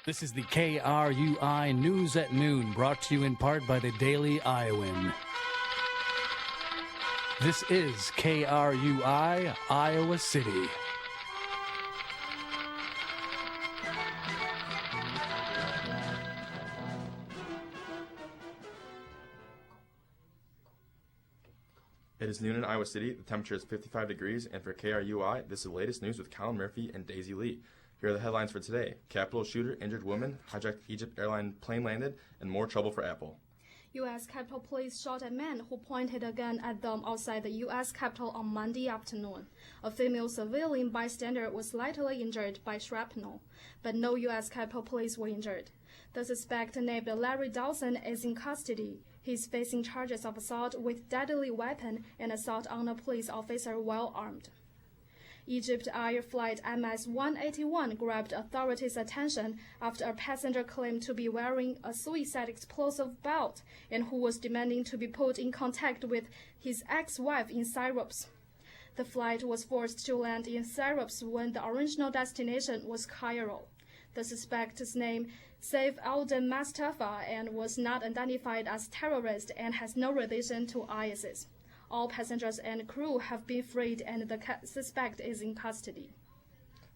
This is the KRUI News at Noon, brought to you in part by the Daily Iowan. This is KRUI, Iowa City. It is noon in Iowa City. The temperature is 55 degrees, and for KRUI, this is the latest news with Collin Murphy and Daisy Lee. Here are the headlines for today. Capitol shooter, injured woman, hijacked Egypt airline plane landed, and more trouble for Apple. U.S. Capitol Police shot a man who pointed a gun at them outside the U.S. Capitol on Monday afternoon. A female civilian bystander was slightly injured by shrapnel, but no U.S. Capitol Police were injured. The suspect, named Larry Dawson, is in custody. He's facing charges of assault with deadly weapon and assault on a police officer while armed. Egypt Air Flight MS-181 grabbed authorities' attention after a passenger claimed to be wearing a suicide explosive belt and who was demanding to be put in contact with his ex-wife in Cyprus. The flight was forced to land in Cyprus when the original destination was Cairo. The suspect's name, Saif al-Din Mustafa, and was not identified as terrorist and has no relation to ISIS. All passengers and crew have been freed and the suspect is in custody.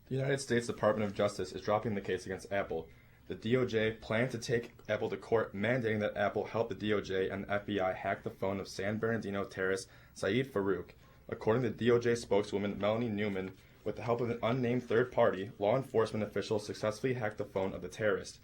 The United States Department of Justice is dropping the case against Apple. The DOJ planned to take Apple to court, mandating that Apple help the DOJ and the FBI hack the phone of San Bernardino terrorist Saeed Farouk. According to DOJ spokeswoman Melanie Newman, with the help of an unnamed third party, law enforcement officials successfully hacked the phone of the terrorist.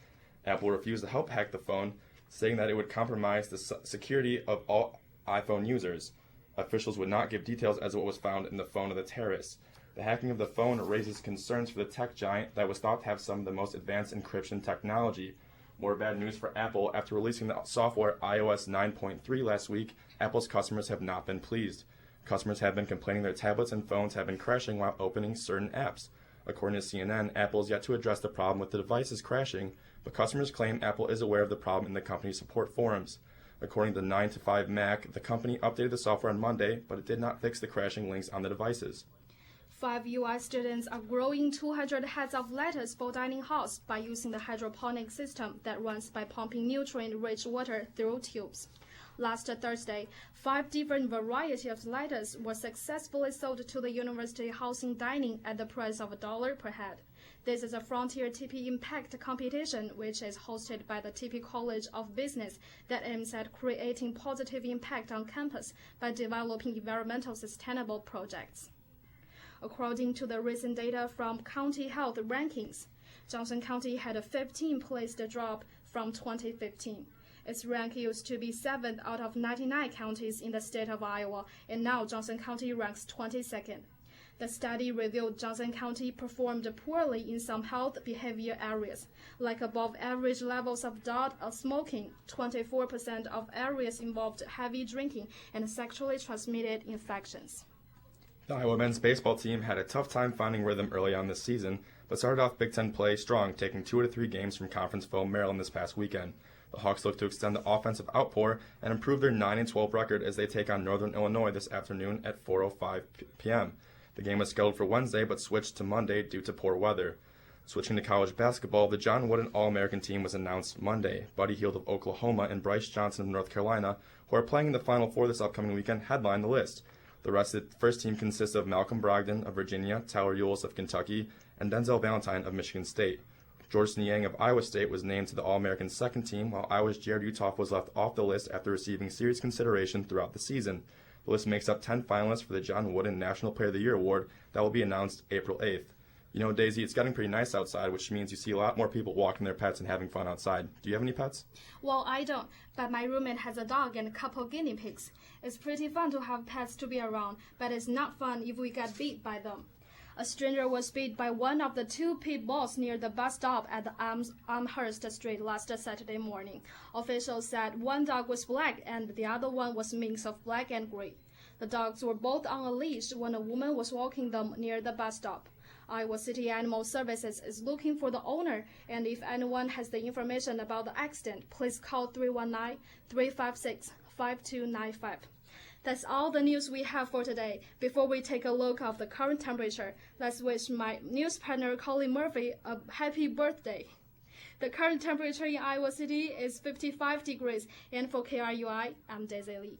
Apple refused to help hack the phone, saying that it would compromise the security of all iPhone users. Officials would not give details as to what was found in the phone of the terrorists. The hacking of the phone raises concerns for the tech giant that was thought to have some of the most advanced encryption technology. More bad news for Apple. After releasing the software iOS 9.3 last week, Apple's customers have not been pleased. Customers have been complaining their tablets and phones have been crashing while opening certain apps. According to CNN, Apple is yet to address the problem with the devices crashing, but customers claim Apple is aware of the problem in the company's support forums. According to 9to5Mac, the company updated the software on Monday, but it did not fix the crashing links on the devices. 5 U.S. students are growing 200 heads of lettuce for dining halls by using the hydroponic system that runs by pumping nutrient-rich water through tubes. Last Thursday, 5 different varieties of lettuce were successfully sold to the university housing dining at the price of $1 per head. This is a Frontier TP Impact competition, which is hosted by the TP College of Business that aims at creating positive impact on campus by developing environmental sustainable projects. According to the recent data from County Health Rankings, Johnson County had a 15th-place drop from 2015. Its rank used to be 7th out of 99 counties in the state of Iowa, and now Johnson County ranks 22nd. The study revealed Johnson County performed poorly in some health behavior areas, like above-average levels of adult smoking. 24% of areas involved heavy drinking and sexually transmitted infections. The Iowa men's baseball team had a tough time finding rhythm early on this season, but started off Big Ten play strong, taking 2 out of 3 games from conference foe Maryland this past weekend. The Hawks look to extend the offensive outpour and improve their 9-12 record as they take on Northern Illinois this afternoon at 4:05 p.m. The game was scheduled for Wednesday but switched to Monday due to poor weather. Switching to college basketball, the John Wooden All-American team was announced Monday. Buddy Hield of Oklahoma and Bryce Johnson of North Carolina, who are playing in the Final Four this upcoming weekend, headline the list. The rest of the first team consists of Malcolm Brogdon of Virginia, Tyler Ulis of Kentucky, and Denzel Valentine of Michigan State. George Niang of Iowa State was named to the All-American second team, while Iowa's Jared Utoff was left off the list after receiving serious consideration throughout the season. The list makes up 10 finalists for the John Wooden National Player of the Year award that will be announced April 8th. You know, Daisy, it's getting pretty nice outside, which means you see a lot more people walking their pets and having fun outside. Do you have any pets? Well, I don't, but my roommate has a dog and a couple guinea pigs. It's pretty fun to have pets to be around, but it's not fun if we get bit by them. A stranger was bit by one of the 2 pit bulls near the bus stop at the Amherst Street last Saturday morning. Officials said one dog was black and the other one was a mix of black and gray. The dogs were both on a leash when a woman was walking them near the bus stop. Iowa City Animal Services is looking for the owner, and if anyone has the information about the accident, please call 319-356-5295. That's all the news we have for today. Before we take a look at the current temperature, let's wish my news partner Collin Murphy a happy birthday. The current temperature in Iowa City is 55 degrees. And for KRUI, I'm Daisy Lee.